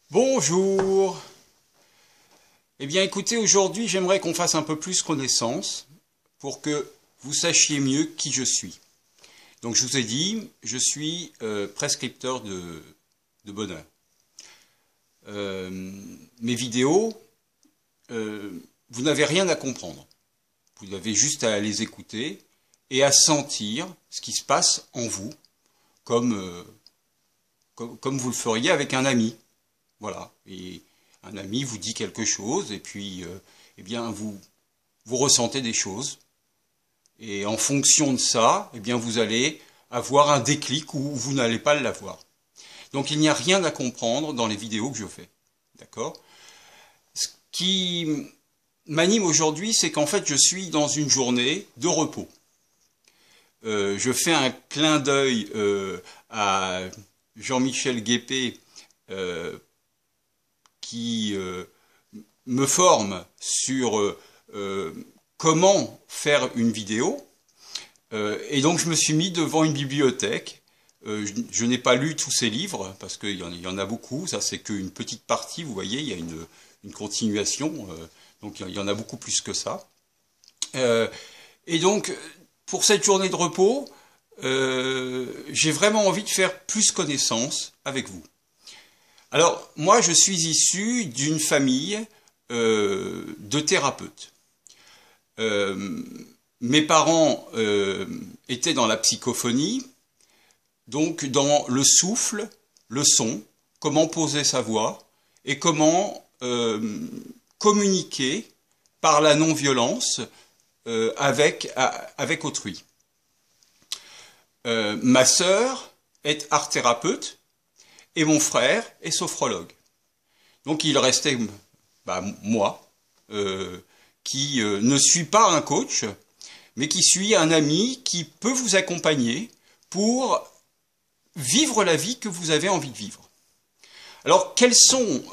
Bonjour. Eh bien écoutez, aujourd'hui j'aimerais qu'on fasse un peu plus connaissance pour que vous sachiez mieux qui je suis. Donc je vous ai dit, je suis prescripteur de bonheur. Mes vidéos, vous n'avez rien à comprendre. Vous avez juste à les écouter et à sentir ce qui se passe en vous, comme vous le feriez avec un ami. Voilà, et un ami vous dit quelque chose, et puis, eh bien, vous ressentez des choses. Et en fonction de ça, eh bien, vous allez avoir un déclic ou vous n'allez pas l'avoir. Donc, il n'y a rien à comprendre dans les vidéos que je fais. D'accord? Ce qui m'anime aujourd'hui, c'est qu'en fait, je suis dans une journée de repos. Je fais un clin d'œil à Jean-Michel Guépé, qui me forme sur comment faire une vidéo. Et donc je me suis mis devant une bibliothèque. Je n'ai pas lu tous ces livres, parce qu'il y en a beaucoup. Ça, c'est qu'une petite partie, vous voyez, il y a une continuation. Donc il y en a beaucoup plus que ça. Et donc, pour cette journée de repos, j'ai vraiment envie de faire plus connaissance avec vous. Alors, moi, je suis issu d'une famille de thérapeutes. Mes parents étaient dans la psychophonie, donc dans le souffle, le son, comment poser sa voix et comment communiquer par la non-violence avec autrui. Ma sœur est art-thérapeute. Et mon frère est sophrologue. Donc il restait moi, qui ne suis pas un coach, mais qui suis un ami qui peut vous accompagner pour vivre la vie que vous avez envie de vivre. Alors quelles sont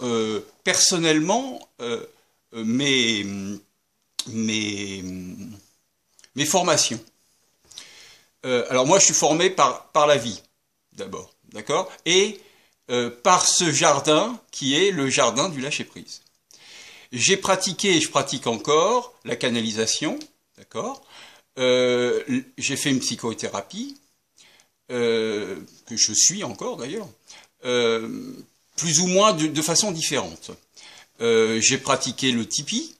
personnellement mes formations? Alors moi je suis formé par la vie, d'abord, d'accord? Et par ce jardin qui est le jardin du lâcher-prise. J'ai pratiqué et je pratique encore la canalisation, d'accord. J'ai fait une psychothérapie, que je suis encore d'ailleurs, plus ou moins de façon différente. J'ai pratiqué le tipi,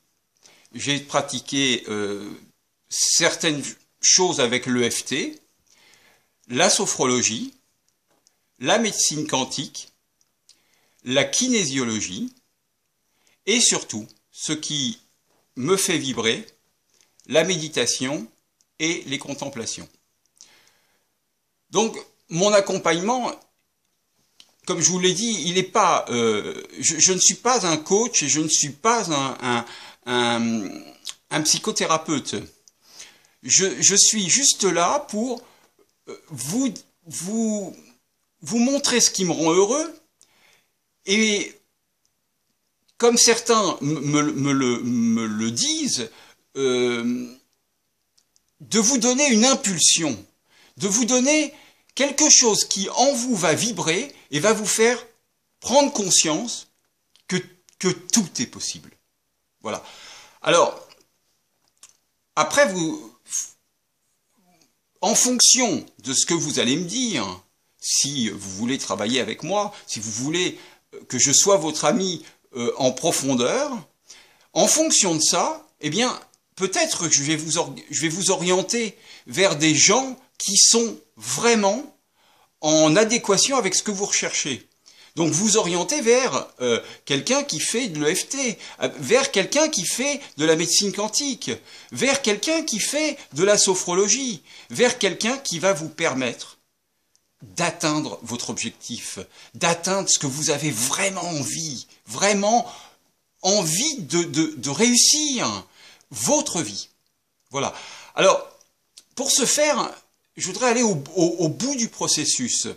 j'ai pratiqué certaines choses avec l'EFT, la sophrologie, la médecine quantique, la kinésiologie, et surtout, ce qui me fait vibrer, la méditation et les contemplations. Donc, mon accompagnement, comme je vous l'ai dit, il n'est pas, je ne suis pas un coach et je ne suis pas un psychothérapeute. Je suis juste là pour vous montrer ce qui me rend heureux, et comme certains me le disent, de vous donner une impulsion, de vous donner quelque chose qui en vous va vibrer et va vous faire prendre conscience que tout est possible. Voilà. Alors, après, en fonction de ce que vous allez me dire, si vous voulez travailler avec moi, si vous voulez que je sois votre ami en profondeur, en fonction de ça, eh bien, peut-être que je vais vous orienter vers des gens qui sont vraiment en adéquation avec ce que vous recherchez. Donc vous orientez vers quelqu'un qui fait de l'EFT, vers quelqu'un qui fait de la médecine quantique, vers quelqu'un qui fait de la sophrologie, vers quelqu'un qui va vous permettre d'atteindre votre objectif, d'atteindre ce que vous avez vraiment envie de réussir votre vie. Voilà. Alors, pour ce faire, je voudrais aller au bout du processus.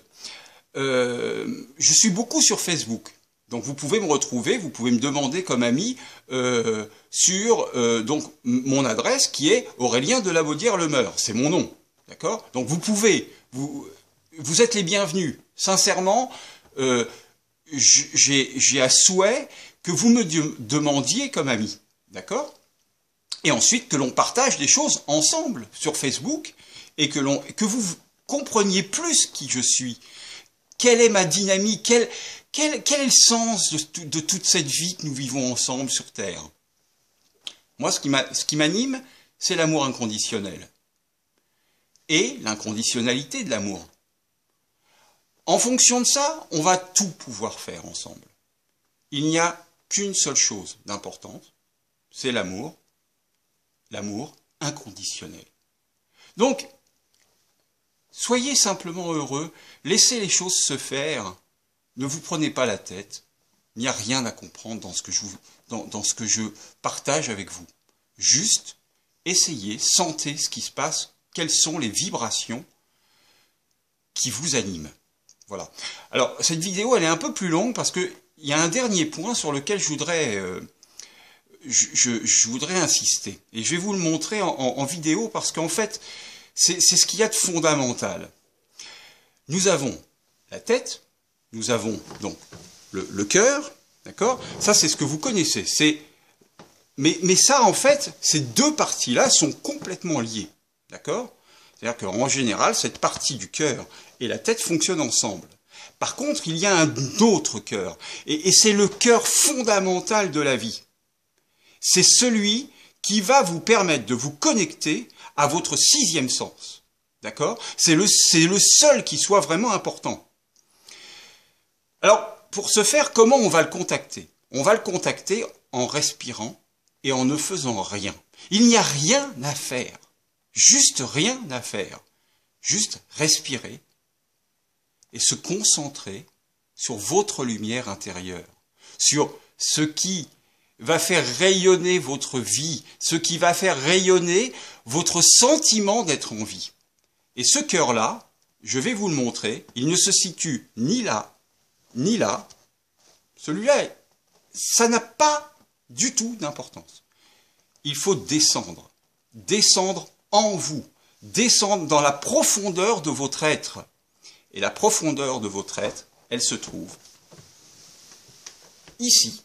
Je suis beaucoup sur Facebook. Donc vous pouvez me retrouver, vous pouvez me demander comme ami sur donc mon adresse qui est Aurélien de la Baudière-Le Meur. C'est mon nom. D'accord? Donc vous êtes les bienvenus. Sincèrement, j'ai à souhait que vous me demandiez comme ami, d'accord? Et ensuite que l'on partage des choses ensemble sur Facebook et que vous compreniez plus qui je suis, quelle est ma dynamique, quel est le sens de toute cette vie que nous vivons ensemble sur Terre. Moi, ce qui m'anime, c'est l'amour inconditionnel et l'inconditionnalité de l'amour. En fonction de ça, on va tout pouvoir faire ensemble. Il n'y a qu'une seule chose d'importante, c'est l'amour inconditionnel. Donc, soyez simplement heureux, laissez les choses se faire, ne vous prenez pas la tête, il n'y a rien à comprendre dans ce que je partage avec vous. Juste, essayez, sentez ce qui se passe, quelles sont les vibrations qui vous animent. Voilà. Alors, cette vidéo, elle est un peu plus longue parce qu'il y a un dernier point sur lequel je voudrais insister. Et je vais vous le montrer en vidéo parce qu'en fait, c'est ce qu'il y a de fondamental. Nous avons la tête, nous avons donc le cœur, d'accord? Ça, c'est ce que vous connaissez. Mais ça, en fait, ces deux parties-là sont complètement liées, d'accord? C'est-à-dire qu'en général, cette partie du cœur et la tête fonctionnent ensemble. Par contre, il y a un autre cœur, et c'est le cœur fondamental de la vie. C'est celui qui va vous permettre de vous connecter à votre sixième sens. D'accord? C'est le seul qui soit vraiment important. Alors, pour ce faire, comment on va le contacter? On va le contacter en respirant et en ne faisant rien. Il n'y a rien à faire. Juste rien à faire. Juste respirer et se concentrer sur votre lumière intérieure, sur ce qui va faire rayonner votre vie, ce qui va faire rayonner votre sentiment d'être en vie. Et ce cœur-là, je vais vous le montrer, il ne se situe ni là, ni là. Celui-là, ça n'a pas du tout d'importance. Il faut descendre en vous, descendre dans la profondeur de votre être. Et la profondeur de votre être, elle se trouve ici.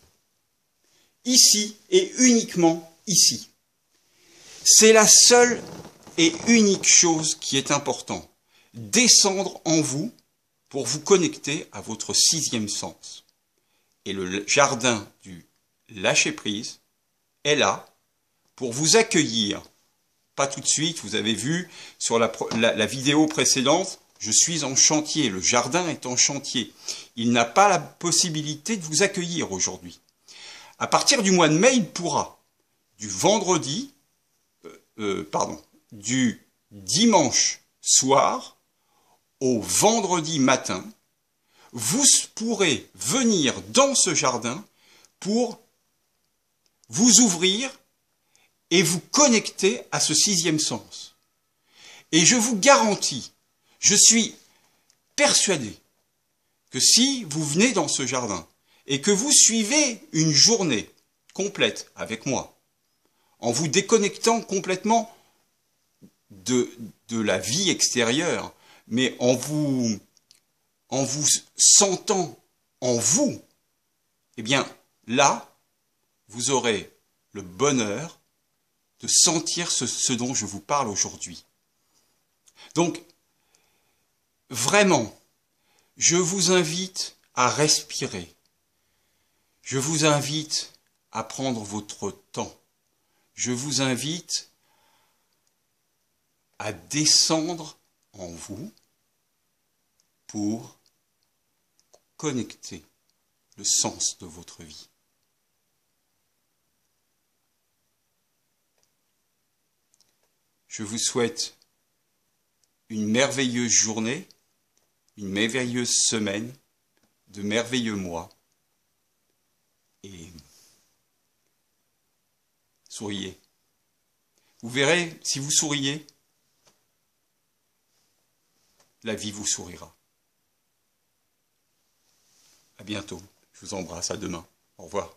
Ici et uniquement ici. C'est la seule et unique chose qui est importante. Descendre en vous pour vous connecter à votre sixième sens. Et le jardin du lâcher-prise est là pour vous accueillir. Pas tout de suite, vous avez vu sur la vidéo précédente, je suis en chantier, le jardin est en chantier. Il n'a pas la possibilité de vous accueillir aujourd'hui. À partir du mois de mai, il pourra. Du dimanche soir au vendredi matin, vous pourrez venir dans ce jardin pour vous ouvrir et vous connecter à ce sixième sens. Et je vous garantis, je suis persuadé que si vous venez dans ce jardin et que vous suivez une journée complète avec moi, en vous déconnectant complètement de la vie extérieure, mais en vous sentant en vous, eh bien là, vous aurez le bonheur de sentir ce dont je vous parle aujourd'hui. Donc, vraiment, je vous invite à respirer. Je vous invite à prendre votre temps. Je vous invite à descendre en vous pour connecter le sens de votre vie. Je vous souhaite une merveilleuse journée, une merveilleuse semaine, de merveilleux mois. Et souriez. Vous verrez, si vous souriez, la vie vous sourira. À bientôt. Je vous embrasse. À demain. Au revoir.